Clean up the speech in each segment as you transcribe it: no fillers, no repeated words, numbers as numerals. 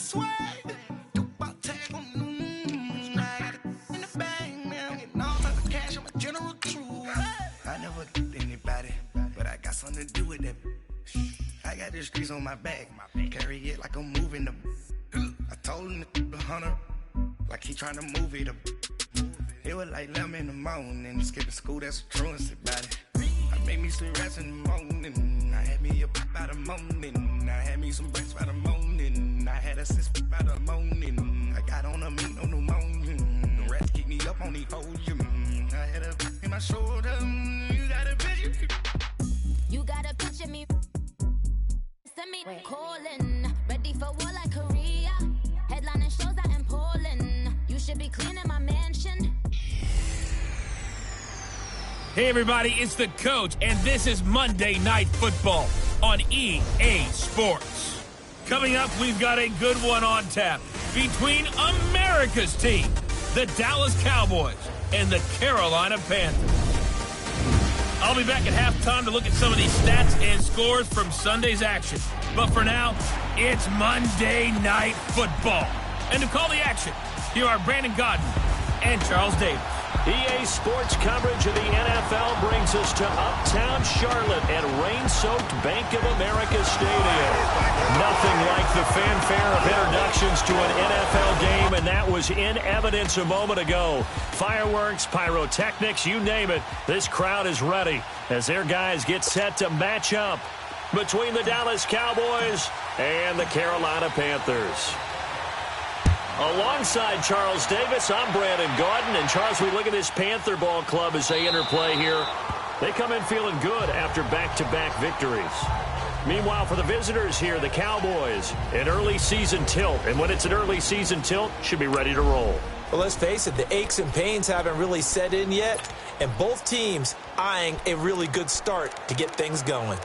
swag. Tupac tag on I got it in the bag now. Getting all type of cash on my general crew. I never anybody, but I got something to do with that. I got the streets on my back. Carry it like I'm moving them. I told him the 100, like he trying to move it up. It was like 11 in the morning, skipping school, that's a truancy about it. I made me some rats in the morning, I had me a pop by the morning. I had me some breaks by the morning, I had a sis by the morning. I got on a meat on the morning, the rats keep me up on the podium. I had a in my shoulder, you got a picture. You got a picture me, send me calling, ready for war like Korea. Headlining shows out in Poland, you should be cleaning my mansion. Hey everybody, it's the Coach, and this is Monday Night Football on EA Sports. Coming up, we've got a good one on tap between America's team, the Dallas Cowboys, and the Carolina Panthers. I'll be back at halftime to look at some of these stats and scores from Sunday's action. But for now, it's Monday Night Football. And to call the action, here are Brandon Godden and Charles Davis. EA Sports coverage of the NFL brings us to Uptown Charlotte at rain-soaked Bank of America Stadium. Nothing like the fanfare of introductions to an NFL game, and that was in evidence a moment ago. Fireworks, pyrotechnics, you name it, this crowd is ready as their guys get set to match up between the Dallas Cowboys and the Carolina Panthers. Alongside Charles Davis, I'm Brandon Gaudin. And Charles, we look at this Panther ball club as they interplay here. They come in feeling good after back-to-back victories. Meanwhile, for the visitors here, the Cowboys, an early season tilt. And when it's an early season tilt, should be ready to roll. Well, let's face it, the aches and pains haven't really set in yet. And both teams eyeing a really good start to get things going.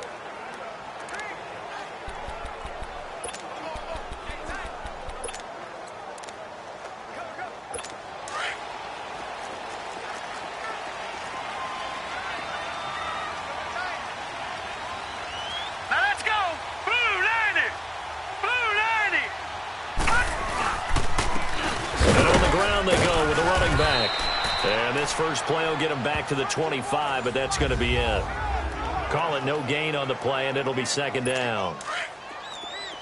First play will get him back to the 25, but that's going to be it. Call it no gain on the play, and it'll be second down.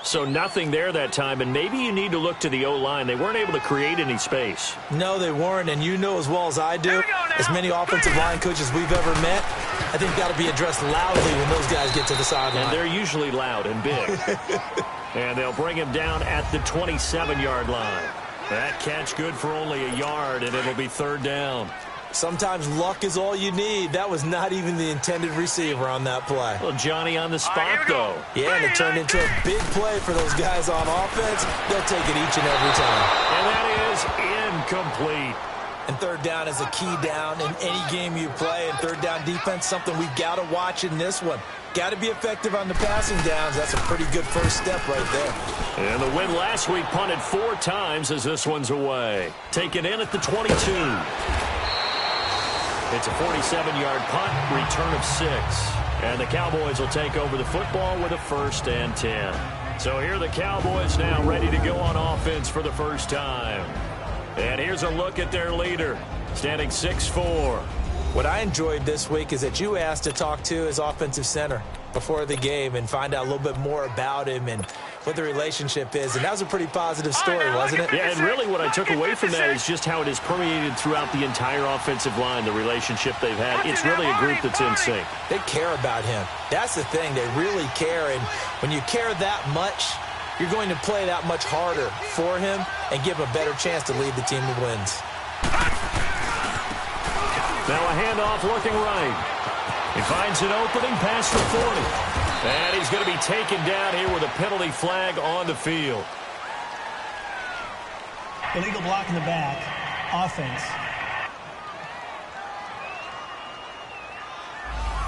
So nothing there that time, and maybe you need to look to the O-line. They weren't able to create any space. No, they weren't, and you know as well as I do, as many offensive line coaches we've ever met, I think got to be addressed loudly when those guys get to the sideline. And they're usually loud and big. And they'll bring him down at the 27-yard line. That catch good for only a yard, and it'll be third down. Sometimes luck is all you need. That was not even the intended receiver on that play. Well, Johnny on the spot, though. Yeah, and it turned into a big play for those guys on offense. They'll take it each and every time. And that is incomplete. And third down is a key down in any game you play. And third down defense, something we've got to watch in this one. Got to be effective on the passing downs. That's a pretty good first step right there. And the win last week punted 4 times as this one's away. Taken in at the 22. It's a 47-yard punt, return of 6. And the Cowboys will take over the football with a 1st and 10. So here are the Cowboys now ready to go on offense for the first time. And here's a look at their leader, standing 6'4". What I enjoyed this week is that you asked to talk to his offensive center before the game and find out a little bit more about him and what the relationship is. And that was a pretty positive story, wasn't it? Yeah, and really what I took away from that is just how it has permeated throughout the entire offensive line, the relationship they've had. It's really a group that's in sync. They care about him. That's the thing. They really care. And when you care that much, you're going to play that much harder for him and give him a better chance to lead the team to wins. Now a handoff looking right. He finds an opening past the 40. And he's going to be taken down here with a penalty flag on the field. Illegal block in the back. Offense.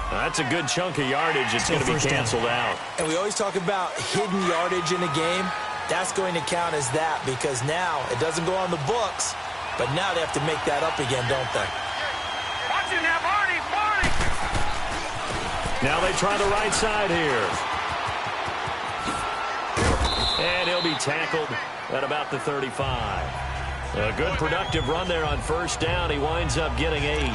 That's a good chunk of yardage. It's going to be canceled out. And we always talk about hidden yardage in a game. That's going to count as that because now it doesn't go on the books, but now they have to make that up again, don't they? Now they try the right side here. And he'll be tackled at about the 35. A good productive run there on first down. He winds up getting 8.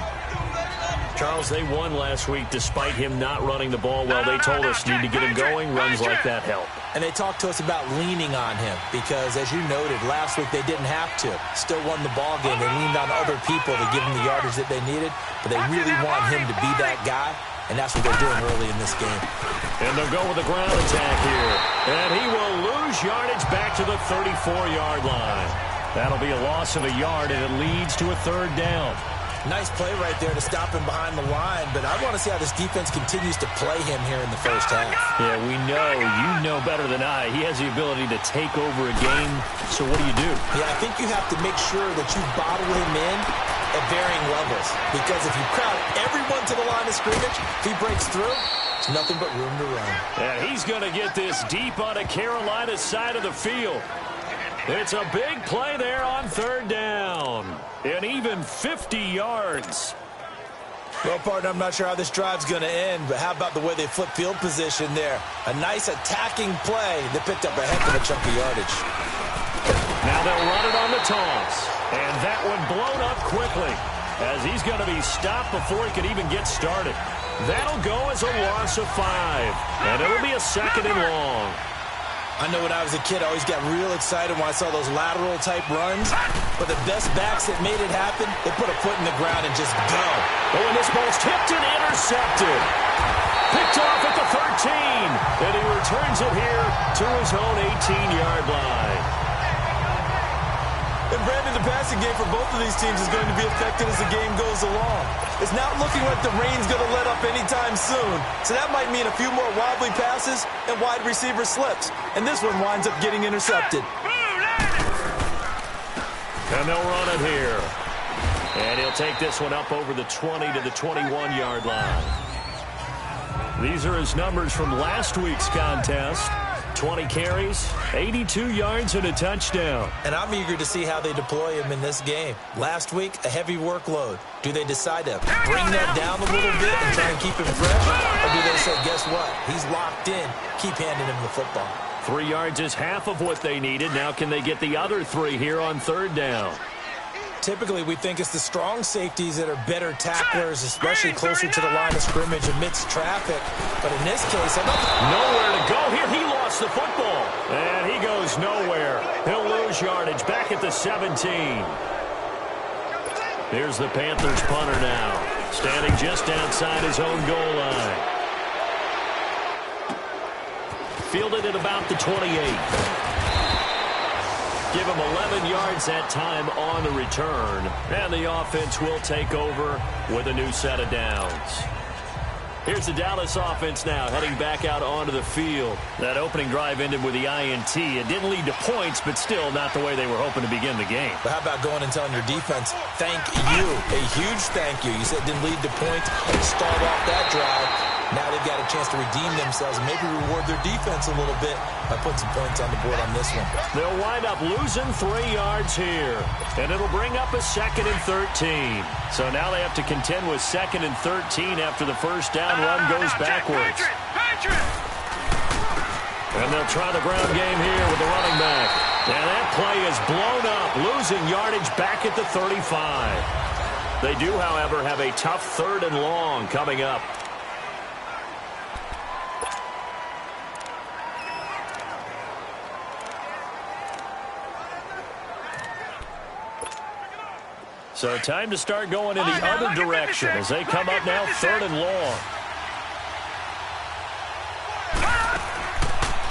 Charles, they won last week despite him not running the ball well. They told us need to get him going. Runs like that help. And they talked to us about leaning on him because, as you noted, last week they didn't have to. Still won the ball game. They leaned on other people to give them the yardage that they needed, but they really want him to be that guy, and that's what they're doing early in this game. And they'll go with a ground attack here. And he will lose yardage back to the 34-yard line. That'll be a loss of a yard, and it leads to a 3rd down. Nice play right there to stop him behind the line, but I want to see how this defense continues to play him here in the first half. Yeah, we know. You know better than I. He has the ability to take over a game, so what do you do? Yeah, I think you have to make sure that you bottle him in at varying levels, because if you crowd everyone to the line of scrimmage, if he breaks through, it's nothing but room to run. And he's going to get this deep on a Carolina side of the field. It's a big play there on 3rd down. And even 50 yards. Well, partner, I'm not sure how this drive's going to end, but how about the way they flip field position there? A nice attacking play that picked up a heck of a chunk of yardage. Now they'll run it on the toss. And that one blown up quickly as he's going to be stopped before he can even get started. That'll go as a loss of 5. And it'll be a 2nd and long. I know when I was a kid, I always got real excited when I saw those lateral-type runs. But the best backs that made it happen, they put a foot in the ground and just go. Oh, and this ball's tipped and intercepted. Picked off at the 13. And he returns it here to his own 18-yard line. And Brandon, the passing game for both of these teams is going to be affected as the game goes along. It's not looking like the rain's going to let up anytime soon. So that might mean a few more wobbly passes and wide receiver slips. And this one winds up getting intercepted. And they'll run it here. And he'll take this one up over the 20 to the 21-yard line. These are his numbers from last week's contest. 20 carries, 82 yards, and a touchdown. And I'm eager to see how they deploy him in this game. Last week, a heavy workload. Do they decide to bring that down a little bit and try and keep him fresh? Or do they say, guess what? He's locked in. Keep handing him the football. 3 yards is half of what they needed. Now can they get the other 3 here on 3rd down? Typically, we think it's the strong safeties that are better tacklers, especially closer to the line of scrimmage amidst traffic. But in this case, nowhere to go here. He lost the football. And he goes nowhere. He'll lose yardage back at the 17. Here's the Panthers punter now, standing just outside his own goal line. Fielded at about the 28. Give him 11 yards that time on the return. And the offense will take over with a new set of downs. Here's the Dallas offense now heading back out onto the field. That opening drive ended with the INT. It didn't lead to points, but still not the way they were hoping to begin the game. But how about going and telling your defense, thank you, a huge thank you. You said it didn't lead to points, but it stalled off that drive. Now they've got a chance to redeem themselves and maybe reward their defense a little bit by putting some points on the board on this one. They'll wind up losing 3 yards here, and it'll bring up a 2nd and 13. So now they have to contend with 2nd and 13 after the first down run goes backwards. And they'll try the ground game here with the running back. And that play is blown up, losing yardage back at the 35. They do, however, have a tough 3rd and long coming up. So time to start going in the other direction as they come up now 3rd and long.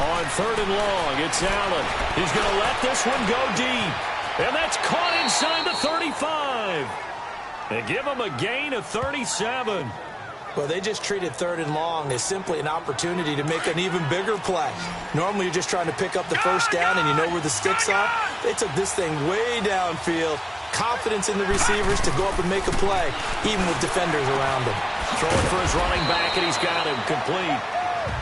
On 3rd and long, it's Allen. He's going to let this one go deep. And that's caught inside the 35. They give him a gain of 37. Well, they just treated 3rd and long as simply an opportunity to make an even bigger play. Normally, you're just trying to pick up the first down and you know where the sticks are. They took this thing way downfield. Confidence in the receivers to go up and make a play, even with defenders around him. Throwing for his running back, and he's got him complete.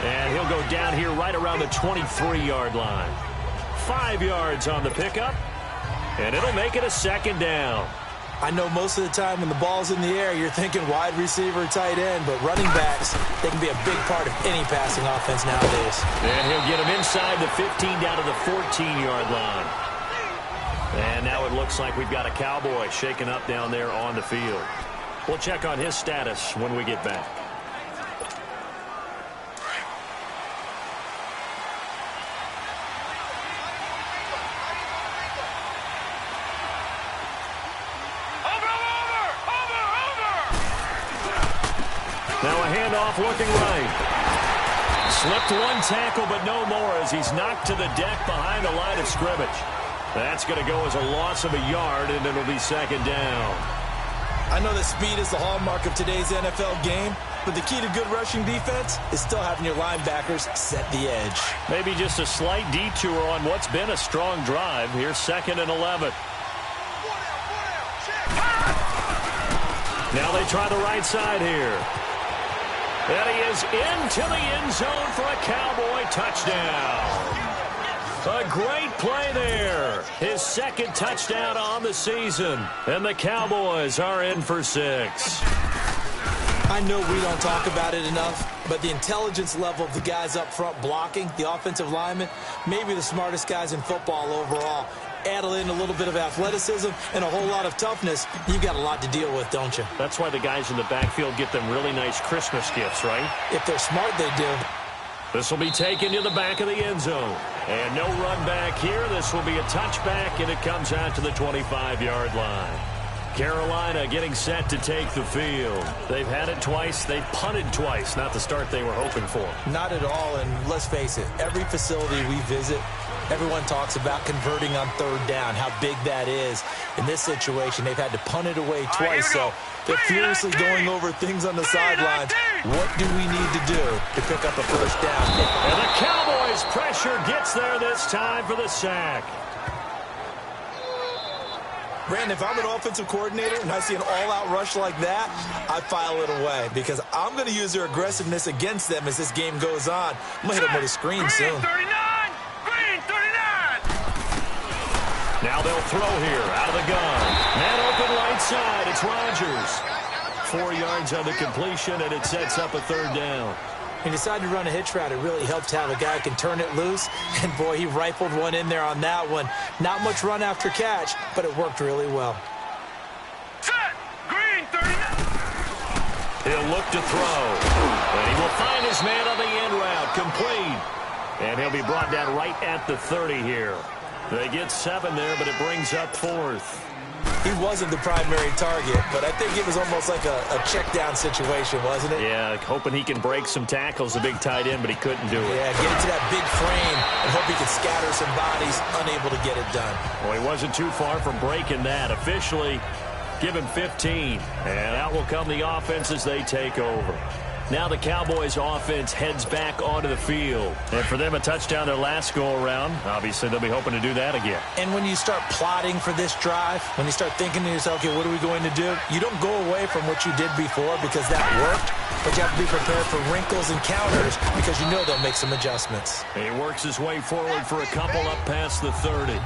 And he'll go down here right around the 23-yard line. 5 yards on the pickup, and it'll make it a 2nd down. I know most of the time when the ball's in the air, you're thinking wide receiver, tight end, but running backs, they can be a big part of any passing offense nowadays. And he'll get him inside the 15 down to the 14-yard line. And now it looks like we've got a Cowboy shaken up down there on the field. We'll check on his status when we get back. Now a handoff looking right. Slipped one tackle, but no more as he's knocked to the deck behind the line of scrimmage. That's going to go as a loss of a yard, and it'll be second down. I know that speed is the hallmark of today's NFL game, but the key to good rushing defense is still having your linebackers set the edge. Maybe just a slight detour on what's been a strong drive. Here's 2nd and 11. Now they try the right side here. And he is into the end zone for a Cowboy touchdown. A great play there. His 2nd touchdown on the season. And the Cowboys are in for 6. I know we don't talk about it enough, but the intelligence level of the guys up front blocking, the offensive linemen, maybe the smartest guys in football overall. Add in a little bit of athleticism and a whole lot of toughness, you've got a lot to deal with, don't you? That's why the guys in the backfield get them really nice Christmas gifts, right? If they're smart, they do. This will be taken to the back of the end zone. And no run back here. This will be a touchback, and it comes out to the 25-yard line. Carolina getting set to take the field. They've had it twice. They've punted twice. Not the start they were hoping for. Not at all, and let's face it, every facility we visit, everyone talks about converting on 3rd down, how big that is. In this situation, they've had to punt it away twice, so they're furiously going over things on the sidelines. What do we need to do to pick up a first down? And the Cowboys' pressure gets there this time for the sack. Brandon, if I'm an offensive coordinator and I see an all-out rush like that, I file it away because I'm going to use their aggressiveness against them as this game goes on. I'm going to hit them with a screen soon. Green 39! Now they'll throw here out of the gun. Man open right side. It's Rodgers. 4 yards on the completion, and it sets up a 3rd down. He decided to run a hitch route. It really helped to have a guy who can turn it loose. And, boy, he rifled one in there on that one. Not much run after catch, but it worked really well. Set! Green 39! He'll look to throw. And he will find his man on the end route. Complete. And he'll be brought down right at the 30 here. They get 7 there, but it brings up 4th. He wasn't the primary target, but I think it was almost like a check-down situation, wasn't it? Yeah, hoping he can break some tackles, a big tight end, but he couldn't do it. Yeah, get into that big frame and hope he could scatter some bodies, unable to get it done. Well, he wasn't too far from breaking that. Officially, give him 15. And out will come the offense as they take over. Now the Cowboys offense heads back onto the field. And for them, a touchdown their last go-around. Obviously, they'll be hoping to do that again. And when you start plotting for this drive, when you start thinking to yourself, okay, what are we going to do? You don't go away from what you did before because that worked, but you have to be prepared for wrinkles and counters because you know they'll make some adjustments. He works his way forward for a couple up past the 30.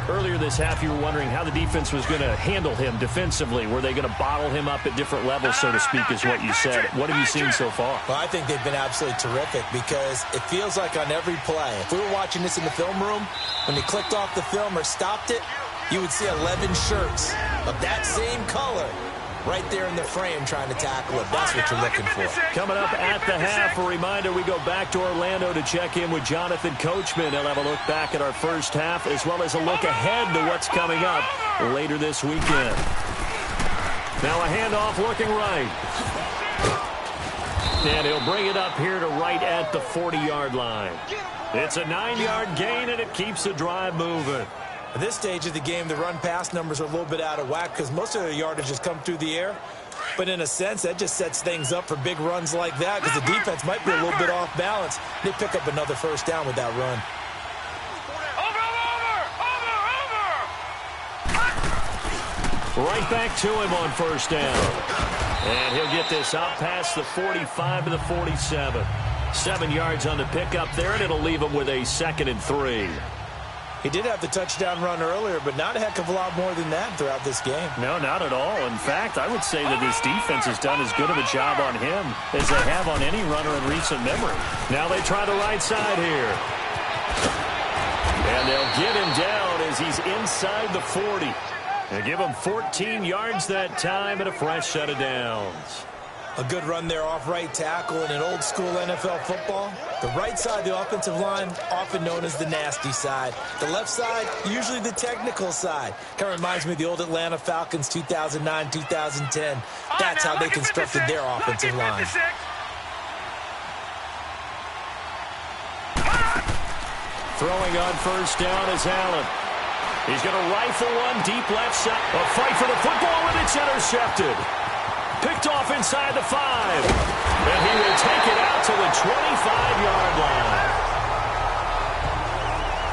Earlier this half, you were wondering how the defense was going to handle him defensively. Were they going to bottle him up at different levels, so to speak, is what you said. What have you seen so far? Well, I think they've been absolutely terrific because it feels like on every play, if we were watching this in the film room, when they clicked off the film or stopped it, you would see 11 shirts of that same color right there in the frame trying to tackle it. That's what you're looking for. Coming up at the half, a reminder, we go back to Orlando to check in with Jonathan Coachman. He'll have a look back at our first half as well as a look ahead to what's coming up later this weekend. Now a handoff looking right. And he'll bring it up here to right at the 40-yard line. It's a 9-yard gain, and it keeps the drive moving. At this stage of the game, the run-pass numbers are a little bit out of whack because most of their yardage has come through the air. But in a sense, that just sets things up for big runs like that because the defense might be a little bit off balance. They pick up another first down with that run. Right back to him on first down. And he'll get this out past the 45 to the 47. 7 yards on the pickup there, and it'll leave him with a 2nd and 3. He did have the touchdown run earlier, but not a heck of a lot more than that throughout this game. No, not at all. In fact, I would say that this defense has done as good of a job on him as they have on any runner in recent memory. Now they try the right side here. And they'll get him down as he's inside the 40. They give him 14 yards that time and a fresh set of downs. A good run there off right tackle in an old-school NFL football. The right side of the offensive line, often known as the nasty side. The left side, usually the technical side. Kind of reminds me of the old Atlanta Falcons 2009, 2010. That's how they constructed their offensive line. Throwing on first down is Allen. He's going to rifle one deep left side. A fight for the football, and it's intercepted. Picked off inside the 5. And he will take it out to the 25-yard line.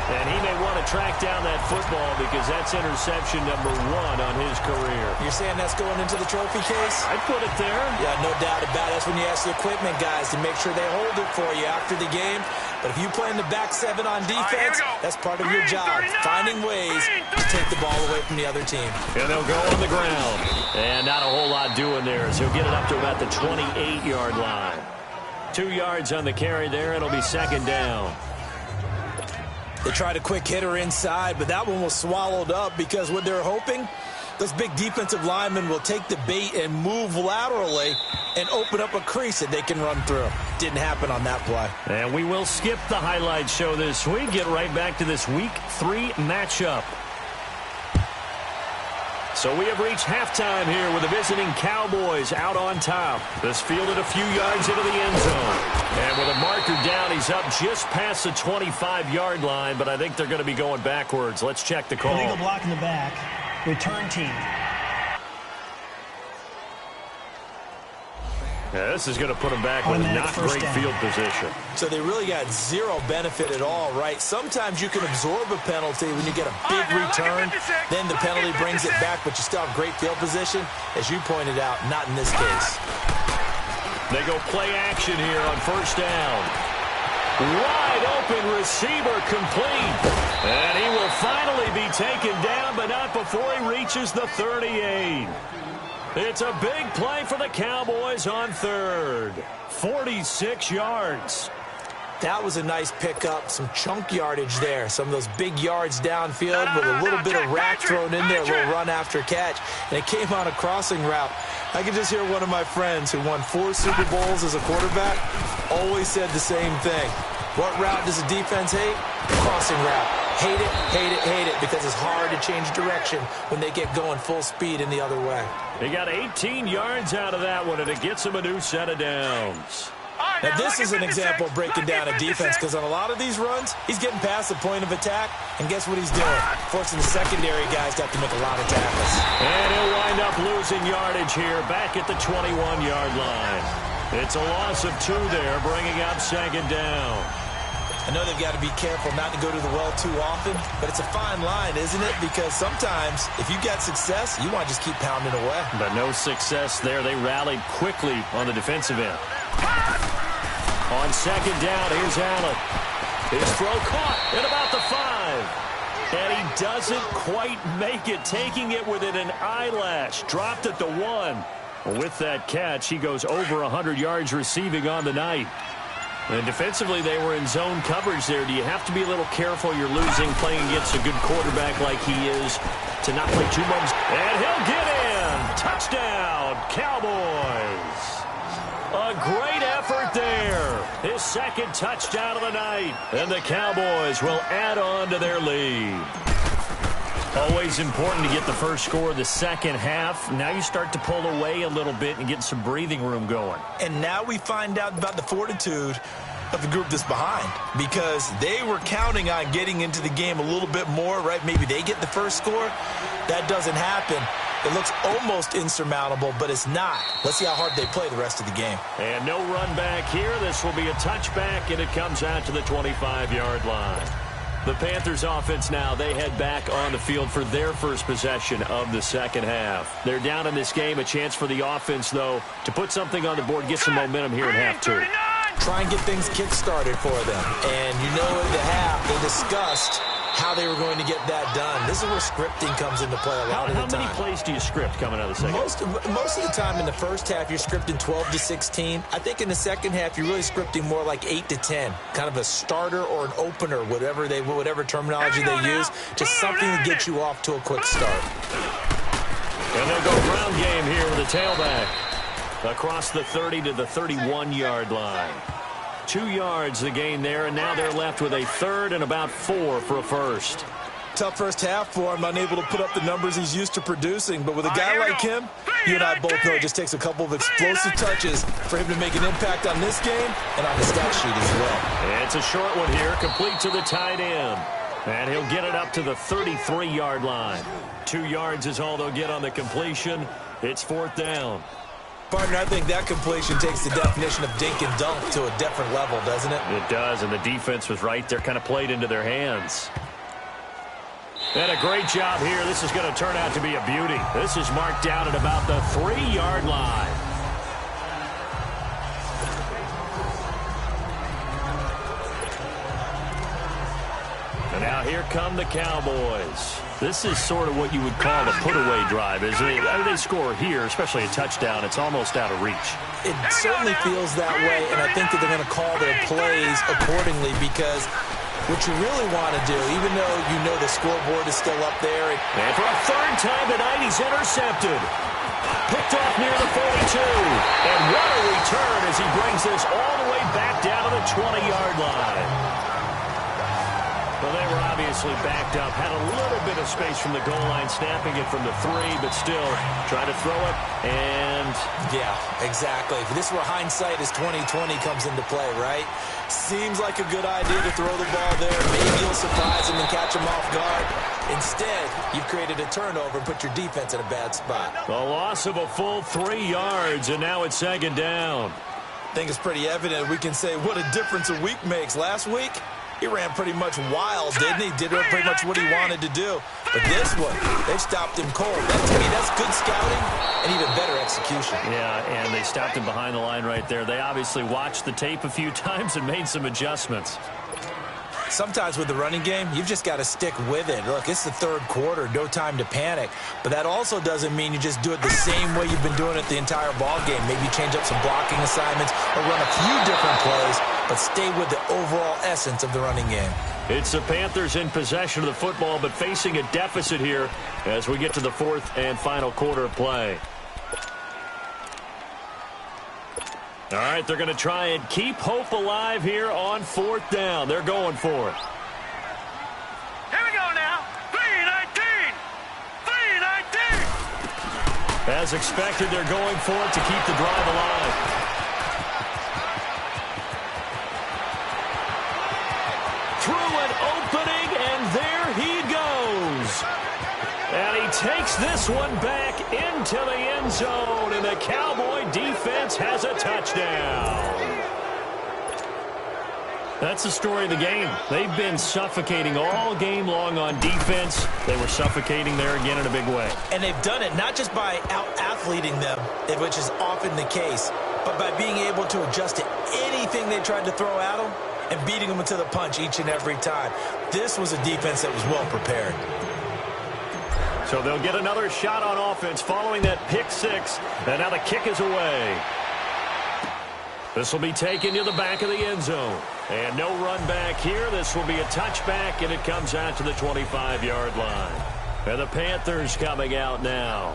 And he may want to track down that football because that's interception number 1 on his career. You're saying that's going into the trophy case? I'd put it there. Yeah, no doubt about it. That's when you ask the equipment guys to make sure they hold it for you after the game. But if you play in the back 7 on defense, that's part of your job, finding ways to take the ball away from the other team. And they'll go on the ground. And not a whole lot doing there, so he'll get it up to about the 28-yard line. 2 yards on the carry there, and it'll be second down. They tried a quick hitter inside, but that one was swallowed up because what they're hoping, those big defensive linemen will take the bait and move laterally and open up a crease that they can run through. Didn't happen on that play. And we will skip the highlight show this week. Get right back to this Week 3 matchup. So we have reached halftime here with the visiting Cowboys out on top. This fielded a few yards into the end zone. And with a marker down, he's up just past the 25-yard line, but I think they're going to be going backwards. Let's check the call. Illegal block in the back. Return team. Yeah, this is going to put them back with not great field position. So they really got zero benefit at all, right? Sometimes you can absorb a penalty when you get a big return. Then the penalty brings it back, but you still have great field position. As you pointed out, not in this case. They go play action here on first down. Wide open receiver complete. And he will finally be taken down, but not before he reaches the 38. It's a big play for the Cowboys on third. 46 yards. That was a nice pickup, some chunk yardage there. Some of those big yards downfield with a little bit of rack thrown in there, a little run after catch. And it came on a crossing route. I can just hear one of my friends who won 4 Super Bowls as a quarterback always said the same thing. What route does the defense hate? Crossing route. Hate it, hate it, hate it, because it's hard to change direction when they get going full speed in the other way. He got 18 yards out of that one, and it gets him a new set of downs. Now, this is an example of breaking down a defense, because on a lot of these runs, he's getting past the point of attack, and guess what he's doing? Forcing the secondary guys to have to make a lot of tackles. And he'll wind up losing yardage here, back at the 21-yard line. It's a loss of 2 there, bringing up second down. I know they've got to be careful not to go to the well too often, but it's a fine line, isn't it? Because sometimes, if you get success, you want to just keep pounding away. But no success there. They rallied quickly on the defensive end. On second down, here's Allen. His throw caught at about the 5. And he doesn't quite make it, taking it within an eyelash. Dropped at the 1. With that catch, he goes over 100 yards receiving on the night. And defensively, they were in zone coverage there. Do you have to be a little careful? You're losing, playing against a good quarterback like he is, to not play too much. And he'll get in. Touchdown, Cowboys. A great effort there. His second touchdown of the night. And the Cowboys will add on to their lead. Always important to get the first score of the second half. Now you start to pull away a little bit and get some breathing room going. And now we find out about the fortitude of the group that's behind, because they were counting on getting into the game a little bit more, right? Maybe they get the first score. That doesn't happen. It looks almost insurmountable, but it's not. Let's see how hard they play the rest of the game. And no run back here. This will be a touchback, and it comes out to the 25-yard line. The Panthers offense now, they head back on the field for their first possession of the second half. They're down in this game. A chance for the offense, though, to put something on the board, get some momentum here in half 2. Try and get things kick-started for them. And you know, at the half, they discussed how they were going to get that done. This is where scripting comes into play a lot of the time. How many plays do you script coming out of the second? Most of the time in the first half, you're scripting 12 to 16. I think in the second half, you're really scripting more like 8 to 10. Kind of a starter or an opener, whatever terminology they use. Just something to get you off to a quick start. And they'll go ground game here with a tailback. Across the 30 to the 31-yard line. 2 yards the gain there, and now they're left with a third and about 4 for a first. Tough first half for him, unable to put up the numbers he's used to producing. But with a guy like him, you and I both know it just takes a couple of explosive touches for him to make an impact on this game and on the stat sheet as well. And it's a short one here, complete to the tight end. And he'll get it up to the 33-yard line. 2 yards is all they'll get on the completion. It's fourth down. Partner, I think that completion takes the definition of dink and dunk to a different level, doesn't it? It does, and the defense was right there, kind of played into their hands. And a great job here. This is going to turn out to be a beauty. This is marked down at about the 3-yard line. And now here come the Cowboys. This is sort of what you would call a put-away drive, isn't it? They score here, especially a touchdown. It's almost out of reach. It certainly feels that way, and I think that they're going to call their plays accordingly because what you really want to do, even though you know the scoreboard is still up there. And for a third time tonight, he's intercepted. Picked off near the 42. And what a return as he brings this all the way back down to the 20-yard line. Well, they were obviously backed up, had a little bit of space from the goal line, snapping it from the 3, but still trying to throw it, and... Yeah, exactly. This is where hindsight is 20/20 comes into play, right? Seems like a good idea to throw the ball there. Maybe you'll surprise him and catch him off guard. Instead, you've created a turnover and put your defense in a bad spot. A loss of a full 3 yards, and now it's second down. I think it's pretty evident. We can say what a difference a week makes. Last week, he ran pretty much wild, didn't he? Did pretty much what he wanted to do. But this one, they've stopped him cold. That's good scouting and even better execution. Yeah, and they stopped him behind the line right there. They obviously watched the tape a few times and made some adjustments. Sometimes with the running game, you've just got to stick with it. Look, it's the third quarter, no time to panic. But that also doesn't mean you just do it the same way you've been doing it the entire ball game. Maybe change up some blocking assignments or run a few different plays, but stay with the overall essence of the running game. It's the Panthers in possession of the football, but facing a deficit here as we get to the fourth and final quarter of play. All right, they're going to try and keep hope alive here on fourth down. They're going for it. Here we go now. 3-19. 3-19. As expected, they're going for it to keep the drive alive. Through an opening, and there he goes. And he takes this one back into the end zone, and the Cowboy defense has a touchdown. That's the story of the game. They've been suffocating all game long on defense. They were suffocating there again in a big way. And they've done it not just by out-athleting them, which is often the case, but by being able to adjust to anything they tried to throw at them and beating them into the punch each and every time. This was a defense that was well prepared. So they'll get another shot on offense following that pick six. And now the kick is away. This will be taken to the back of the end zone. And no run back here. This will be a touchback, and it comes out to the 25-yard line. And the Panthers coming out now.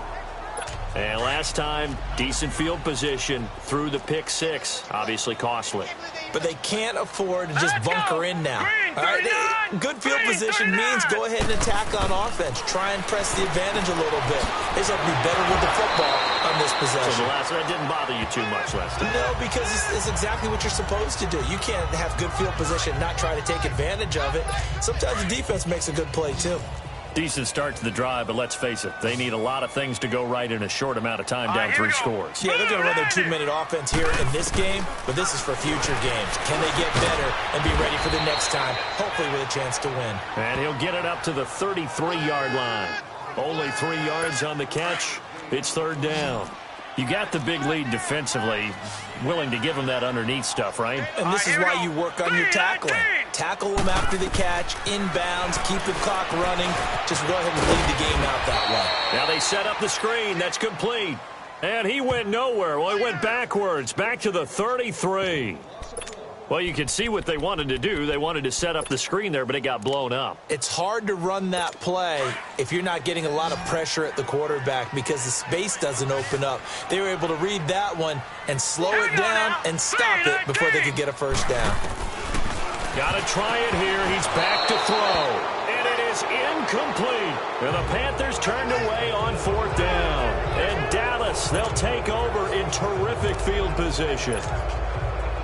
And last time, decent field position through the pick six. Obviously costly. But they can't afford to just bunker in now. All right, good field position means go ahead and attack on offense. Try and press the advantage a little bit. They just have to be better with the football on this possession. So the last that didn't bother you too much last time. No, because it's exactly what you're supposed to do. You can't have good field position and not try to take advantage of it. Sometimes the defense makes a good play, too. Decent start to the drive, but let's face it, they need a lot of things to go right in a short amount of time, down 3 scores. Yeah, they're going to run their 2-minute offense here in this game, but this is for future games. Can they get better and be ready for the next time, hopefully with a chance to win? And he'll get it up to the 33-yard line. Only 3 yards on the catch. It's third down. You got the big lead defensively, willing to give them that underneath stuff, right? And this is why you work on your tackling. tackle them after the catch, inbounds, keep the clock running. Just go ahead and lead the game out that way. Now they set up the screen. That's complete. And he went nowhere. Well, he went backwards, back to the 33. Well, you can see what they wanted to do. They wanted to set up the screen there, but it got blown up. It's hard to run that play if you're not getting a lot of pressure at the quarterback because the space doesn't open up. They were able to read that one and slow it down and stop it before they could get a first down. Got to try it here. He's back to throw. And it is incomplete. And the Panthers turned away on 4th down. And Dallas, they'll take over in terrific field position.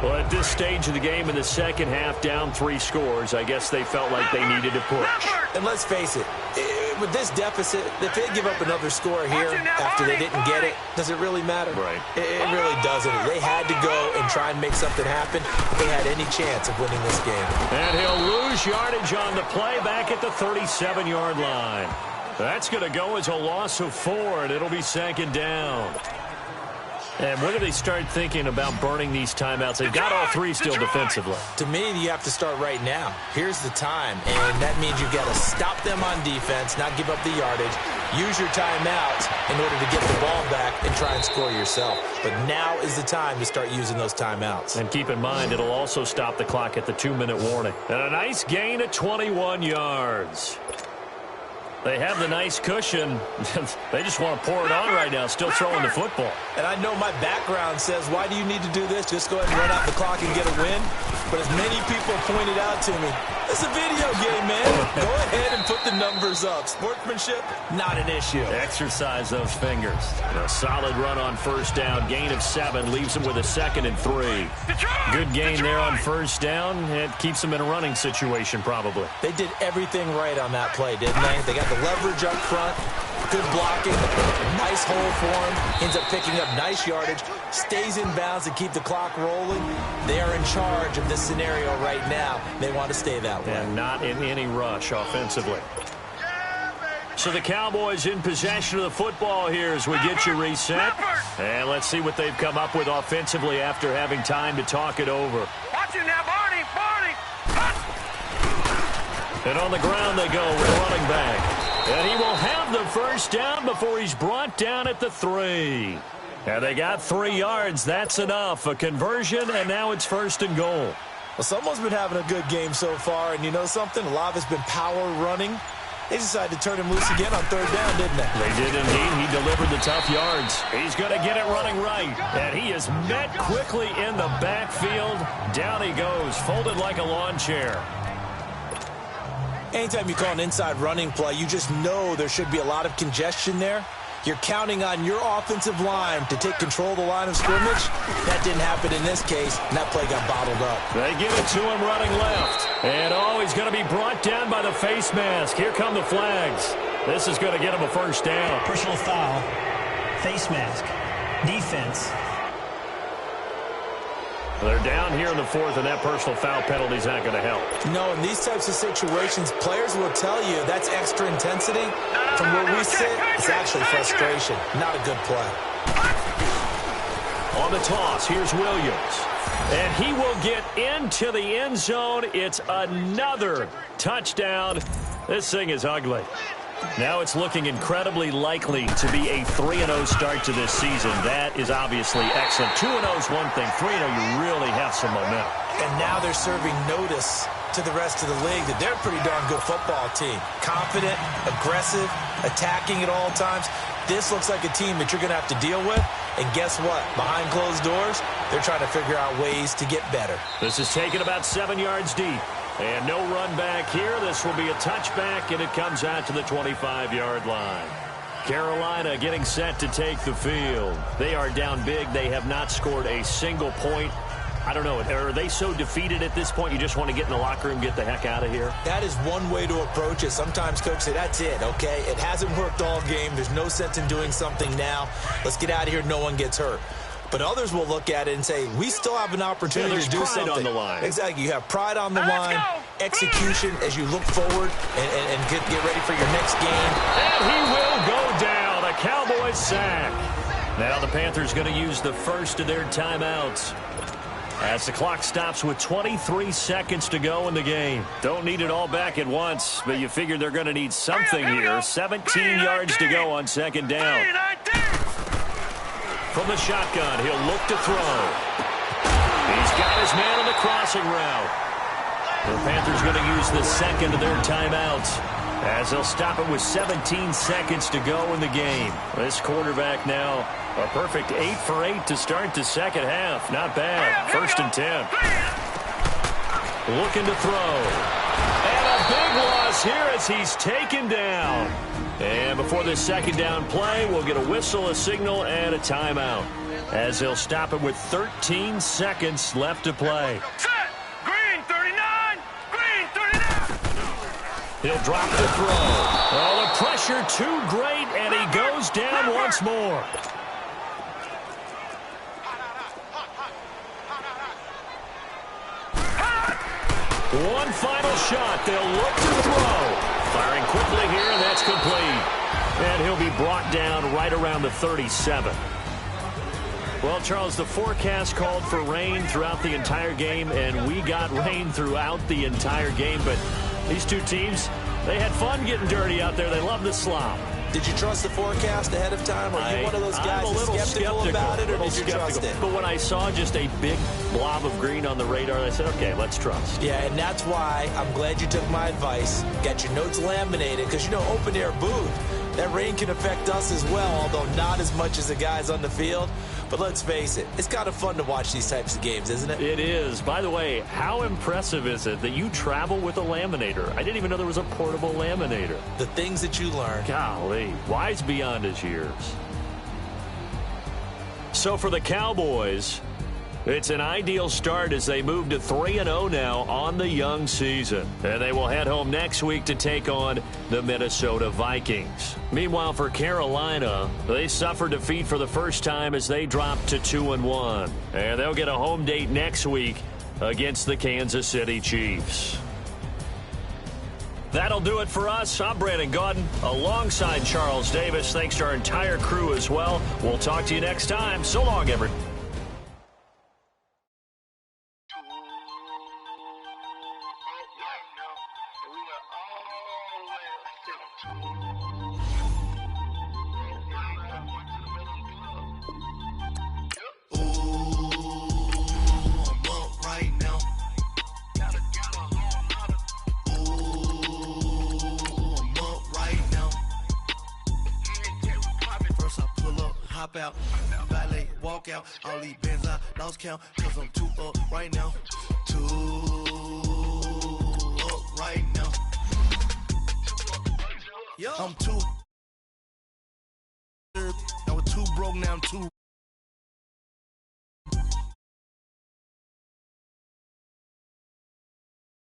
Well, at this stage of the game in the second half, down 3 scores, I guess they felt like they needed to push. And let's face it, with this deficit, if they give up another score here after they didn't get it, does it really matter? Right. It really doesn't. They had to go and try and make something happen if they had any chance of winning this game. And he'll lose yardage on the play back at the 37-yard line. That's going to go as a loss of 4, and it'll be 2nd down. And when do they start thinking about burning these timeouts? They've got all 3 still defensively. To me, you have to start right now. Here's the time, and that means you've got to stop them on defense, not give up the yardage, use your timeouts in order to get the ball back and try and score yourself. But now is the time to start using those timeouts. And keep in mind, it'll also stop the clock at the 2-minute warning. And a nice gain of 21 yards. They have the nice cushion. They just want to pour it on right now, still throwing the football. And I know my background says, why do you need to do this? Just go ahead and run out the clock and get a win. But as many people pointed out to me, it's a video game, man. Go ahead and put the numbers up. Sportsmanship, not an issue. Exercise those fingers. A solid run on 1st down. Gain of 7 leaves them with a 2nd and 3. Good gain there on 1st down. It keeps them in a running situation probably. They did everything right on that play, didn't they? They got the leverage up front. Good blocking. Nice hole for him. Ends up picking up nice yardage. Stays in bounds to keep the clock rolling. They are in charge of this scenario right now. They want to stay that way. And not in any rush offensively. So the Cowboys in possession of the football here as we get you reset. And let's see what they've come up with offensively after having time to talk it over. Watch it now, Barney. And on the ground they go with a running back. And he will have the first down before he's brought down at the 3. And they got 3 yards. That's enough. A conversion, and now it's 1st and goal. Well, someone's been having a good game so far, and you know something? A lot of it's been power running. They decided to turn him loose again on 3rd down, didn't they? They did indeed. He delivered the tough yards. He's going to get it running right. And he is met quickly in the backfield. Down he goes, folded like a lawn chair. Anytime you call an inside running play, you just know there should be a lot of congestion there. You're counting on your offensive line to take control of the line of scrimmage. That didn't happen in this case, and that play got bottled up. They give it to him running left. And, he's going to be brought down by the face mask. Here come the flags. This is going to get him a first down. Personal foul, face mask, defense. They're down here in the 4th, and that personal foul penalty is not going to help. No, in these types of situations, players will tell you that's extra intensity. From where we sit, it's actually frustration. Not a good play. On the toss, here's Williams. And he will get into the end zone. It's another touchdown. This thing is ugly. Now it's looking incredibly likely to be a 3-0 start to this season. That is obviously excellent. 2-0 is one thing. 3-0, you really have some momentum. And now they're serving notice to the rest of the league that they're a pretty darn good football team. Confident, aggressive, attacking at all times. This looks like a team that you're going to have to deal with. And guess what? Behind closed doors, they're trying to figure out ways to get better. This is taken about 7 yards deep. And no run back here. This will be a touchback, and it comes out to the 25-yard line. Carolina getting set to take the field. They are down big. They have not scored a single point. I don't know. Are they so defeated at this point you just want to get in the locker room and get the heck out of here? That is one way to approach it. Sometimes coaches say, that's it, okay? It hasn't worked all game. There's no sense in doing something now. Let's get out of here. No one gets hurt. But others will look at it and say, we still have an opportunity to do something. On the line. Exactly. You have pride on the line, execution as you look forward and get ready for your next game. And he will go down. A Cowboys sack. Now the Panthers going to use the first of their timeouts. As the clock stops with 23 seconds to go in the game. Don't need it all back at once, but you figure they're going to need something here. 17 yards to go on second down. From the shotgun, he'll look to throw. He's got his man on the crossing route. The Panthers going to use the second of their timeouts, as they'll stop it with 17 seconds to go in the game. This quarterback now, a perfect 8 for 8 to start the second half. Not bad. 1st and 10. Looking to throw. And a big loss here as he's taken down. And before this second down play, we'll get a whistle, a signal, and a timeout, as they'll stop it with 13 seconds left to play. Set. Green 39. Green 39. He'll drop the throw. Oh, the pressure too great, and he goes down once more. One final shot. They'll look to throw. Firing quickly here, and that's complete. And he'll be brought down right around the 37. Well, Charles, the forecast called for rain throughout the entire game, and we got rain throughout the entire game. But these two teams, they had fun getting dirty out there. They love the slop. Did you trust the forecast ahead of time? Or are you one of those guys that's skeptical about it, or did you trust it? But when I saw just a big blob of green on the radar, I said, okay, let's trust. Yeah, and that's why I'm glad you took my advice. Got your notes laminated, because, you know, open-air booth, that rain can affect us as well, although not as much as the guys on the field. But let's face it, it's kind of fun to watch these types of games, isn't it? It is. By the way, how impressive is it that you travel with a laminator? I didn't even know there was a portable laminator. The things that you learn. Golly, wise beyond his years. So for the Cowboys, it's an ideal start as they move to 3-0 now on the young season. And they will head home next week to take on the Minnesota Vikings. Meanwhile, for Carolina, they suffered defeat for the first time as they dropped to 2-1. And they'll get a home date next week against the Kansas City Chiefs. That'll do it for us. I'm Brandon Gaudin alongside Charles Davis. Thanks to our entire crew as well. We'll talk to you next time. So long, everyone. Out, valet, walk out, all these bands I lost count, cause I'm too up right now, too up right now, I'm too, I was too broke, now I'm too